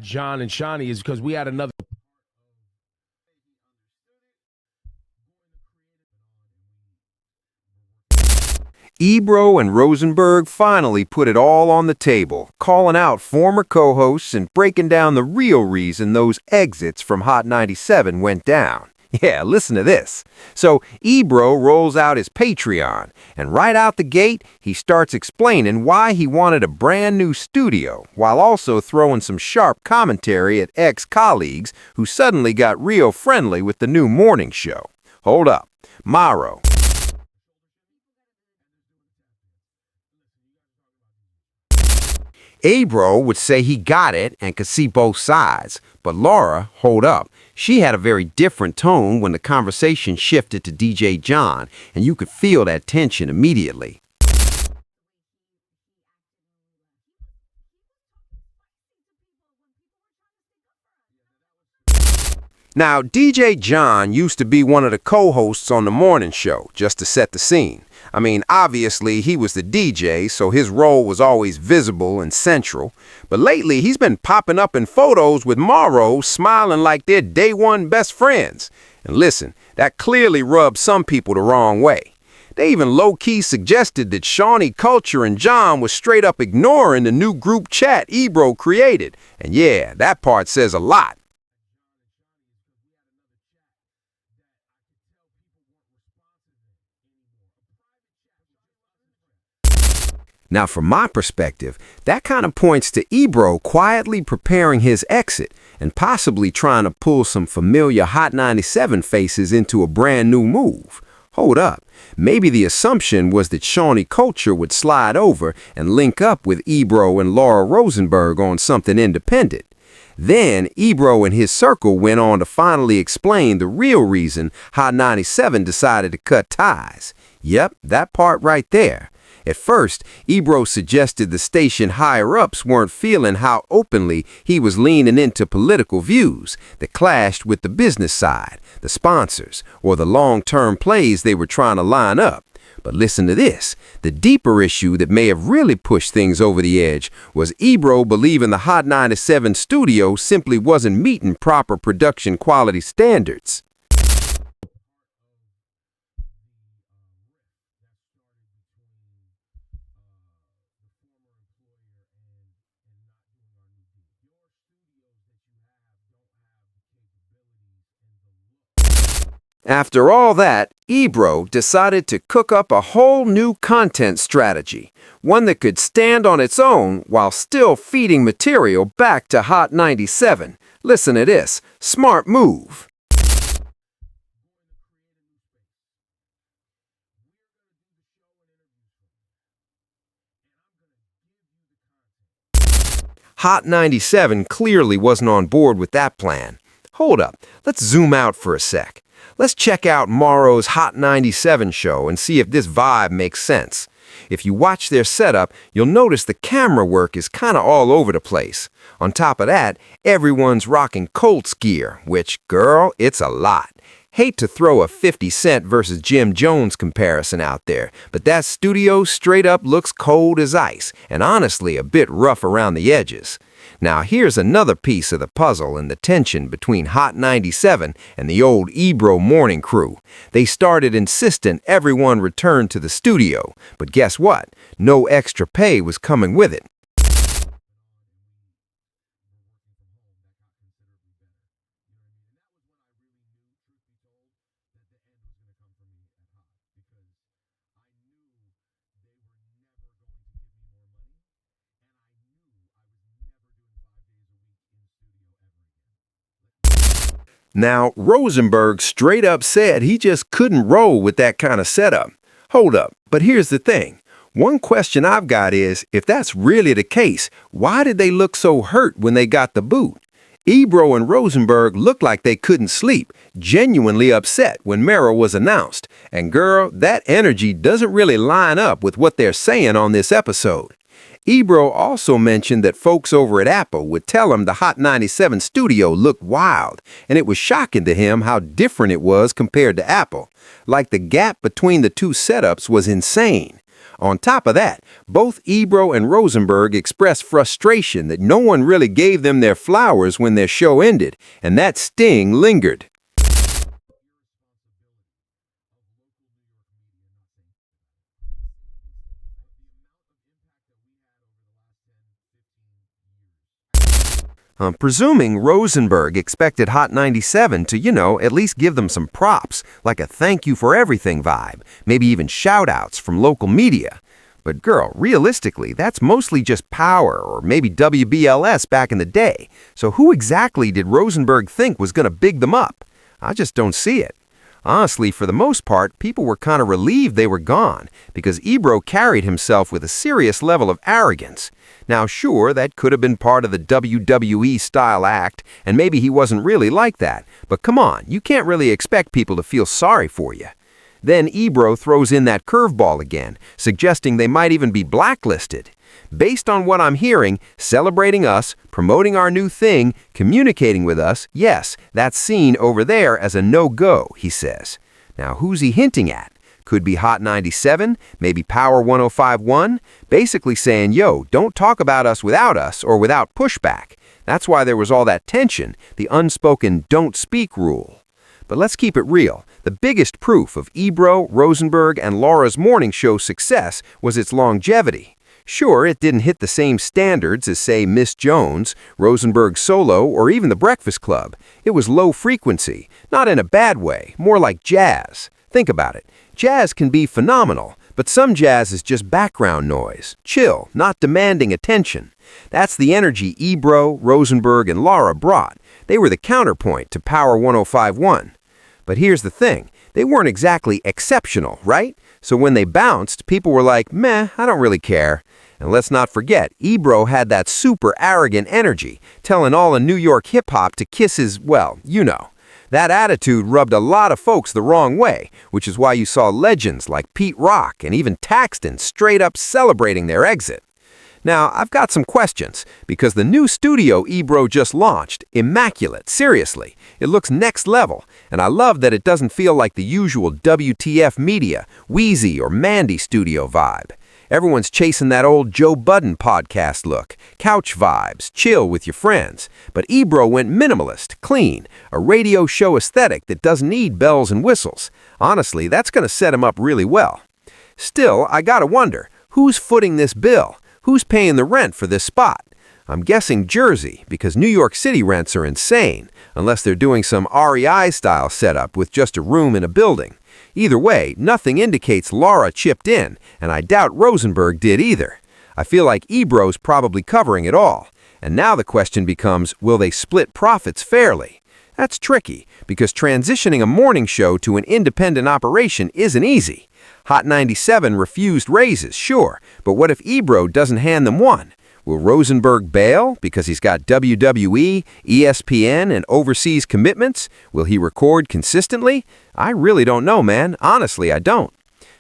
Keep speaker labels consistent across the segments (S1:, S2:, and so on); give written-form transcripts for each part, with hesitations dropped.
S1: John and Shawnee is because we had another.
S2: Ebro and Rosenberg finally put it all on the table, calling out former co-hosts and breaking down the real reason those exits from Hot 97 went down. Yeah, listen to this. So Ebro rolls out his Patreon, and right out the gate, he starts explaining why he wanted a brand new studio, while also throwing some sharp commentary at ex-colleagues who suddenly got real friendly with the new morning show. Hold up. Morrow. Ebro would say he got it and could see both sides, but Laura, hold up, she had a very different tone when the conversation shifted to DJ John, and you could feel that tension immediately. Now, DJ John used to be one of the co-hosts on the morning show, just to set the scene. I mean, obviously, he was the DJ, so his role was always visible and central. But lately, he's been popping up in photos with Morrow, smiling like they're day one best friends. And listen, that clearly rubbed some people the wrong way. They even low-key suggested that Shawnee Culture and John was straight up ignoring the new group chat Ebro created. And yeah, that part says a lot. Now, from my perspective, that kind of points to Ebro quietly preparing his exit and possibly trying to pull some familiar Hot 97 faces into a brand new move. Hold up, maybe the assumption was that Shawnee Culture would slide over and link up with Ebro and Laura Rosenberg on something independent. Then, Ebro and his circle went on to finally explain the real reason Hot 97 decided to cut ties. Yep, that part right there. At first, Ebro suggested the station higher-ups weren't feeling how openly he was leaning into political views that clashed with the business side, the sponsors, or the long-term plays they were trying to line up. But listen to this. The deeper issue that may have really pushed things over the edge was Ebro believing the Hot 97 studio simply wasn't meeting proper production quality standards. After all that, Ebro decided to cook up a whole new content strategy, one that could stand on its own while still feeding material back to Hot 97. Listen to this. Smart move. Hot 97 clearly wasn't on board with that plan. Hold up, let's zoom out for a sec. Let's check out Morrow's Hot 97 show and see if this vibe makes sense. If you watch their setup, you'll notice the camera work is kinda all over the place. On top of that, everyone's rocking Colts gear, which, girl, it's a lot. Hate to throw a 50 Cent versus Jim Jones comparison out there, but that studio straight up looks cold as ice, and honestly a bit rough around the edges. Now here's another piece of the puzzle in the tension between Hot 97 and the old Ebro morning crew. They started insisting everyone return to the studio, but guess what? No extra pay was coming with it. Now, Rosenberg straight up said he just couldn't roll with that kind of setup. Hold up, but here's the thing. One question I've got is, if that's really the case, why did they look so hurt when they got the boot? Ebro and Rosenberg looked like they couldn't sleep, genuinely upset when Merrill was announced. And girl, that energy doesn't really line up with what they're saying on this episode. Ebro also mentioned that folks over at Apple would tell him the Hot 97 studio looked wild, and it was shocking to him how different it was compared to Apple. Like the gap between the two setups was insane. On top of that, both Ebro and Rosenberg expressed frustration that no one really gave them their flowers when their show ended, and that sting lingered. I'm presuming Rosenberg expected Hot 97 to, at least give them some props, like a thank you for everything vibe, maybe even shout-outs from local media. But girl, realistically, that's mostly just Power or maybe WBLS back in the day. So who exactly did Rosenberg think was going to big them up? I just don't see it. Honestly, for the most part, people were kind of relieved they were gone because Ebro carried himself with a serious level of arrogance. Now, sure, that could have been part of the WWE-style act, and maybe he wasn't really like that. But come on, you can't really expect people to feel sorry for you. Then Ebro throws in that curveball again, suggesting they might even be blacklisted. Based on what I'm hearing, celebrating us, promoting our new thing, communicating with us, yes, that's seen over there as a no-go, he says. Now, who's he hinting at? Could be Hot 97, maybe Power 105.1, basically saying, yo, don't talk about us or without pushback. That's why there was all that tension, the unspoken don't speak rule. But let's keep it real. The biggest proof of Ebro, Rosenberg, and Laura's morning show success was its longevity. Sure, it didn't hit the same standards as, say, Miss Jones, Rosenberg Solo, or even The Breakfast Club. It was low frequency, not in a bad way, more like jazz. Think about it. Jazz can be phenomenal, but some jazz is just background noise, chill, not demanding attention. That's the energy Ebro, Rosenberg, and Laura brought. They were the counterpoint to Power 105.1. But here's the thing. They weren't exactly exceptional, right? So when they bounced, people were like, meh, I don't really care. And let's not forget, Ebro had that super arrogant energy, telling all of New York hip-hop to kiss his, well, you know. That attitude rubbed a lot of folks the wrong way, which is why you saw legends like Pete Rock and even Taxton straight up celebrating their exit. Now, I've got some questions, because the new studio Ebro just launched, immaculate, seriously. It looks next level, and I love that it doesn't feel like the usual WTF Media, Wheezy, or Mandy studio vibe. Everyone's chasing that old Joe Budden podcast look, couch vibes, chill with your friends. But Ebro went minimalist, clean, a radio show aesthetic that doesn't need bells and whistles. Honestly, that's going to set him up really well. Still, I gotta wonder, who's footing this bill? Who's paying the rent for this spot? I'm guessing Jersey, because New York City rents are insane, unless they're doing some REI-style setup with just a room in a building. Either way, nothing indicates Laura chipped in, and I doubt Rosenberg did either. I feel like Ebro's probably covering it all. And now the question becomes, will they split profits fairly? That's tricky, because transitioning a morning show to an independent operation isn't easy. Hot 97 refused raises, sure, but what if Ebro doesn't hand them one? Will Rosenberg bail because he's got WWE, ESPN, and overseas commitments? Will he record consistently? I really don't know, man. Honestly, I don't.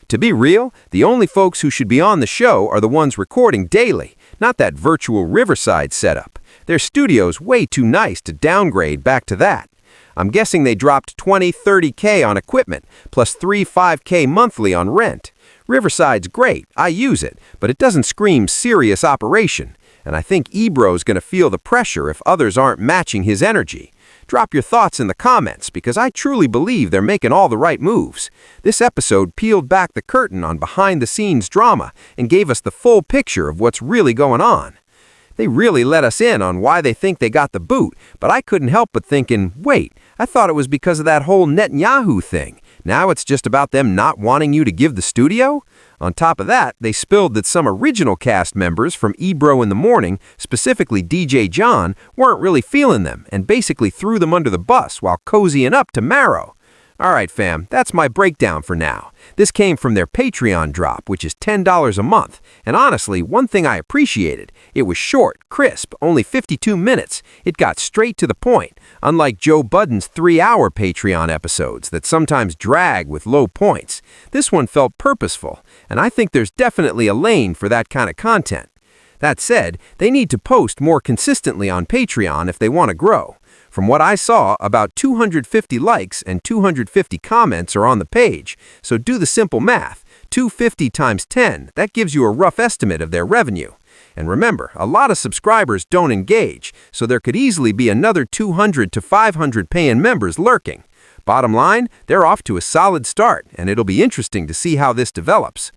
S2: To be real, the only folks who should be on the show are the ones recording daily, not that virtual Riverside setup. Their studio's way too nice to downgrade back to that. I'm guessing they dropped $20, $30K on equipment, plus $3, $5K monthly on rent. Riverside's great, I use it, but it doesn't scream serious operation. And I think Ebro's going to feel the pressure if others aren't matching his energy. Drop your thoughts in the comments, because I truly believe they're making all the right moves. This episode peeled back the curtain on behind-the-scenes drama and gave us the full picture of what's really going on. They really let us in on why they think they got the boot, but I couldn't help but thinking, wait, I thought it was because of that whole Netanyahu thing. Now it's just about them not wanting you to give the studio? On top of that, they spilled that some original cast members from Ebro in the Morning, specifically DJ John, weren't really feeling them and basically threw them under the bus while cozying up to Marrow. Alright fam, that's my breakdown for now. This came from their Patreon drop, which is $10 a month. And honestly, one thing I appreciated, it was short, crisp, only 52 minutes. It got straight to the point, unlike Joe Budden's 3-hour Patreon episodes that sometimes drag with low points. This one felt purposeful, and I think there's definitely a lane for that kind of content. That said, they need to post more consistently on Patreon if they want to grow. From what I saw, about 250 likes and 250 comments are on the page, so do the simple math. 250 times 10, that gives you a rough estimate of their revenue. And remember, a lot of subscribers don't engage, so there could easily be another 200 to 500 paying members lurking. Bottom line, they're off to a solid start, and it'll be interesting to see how this develops.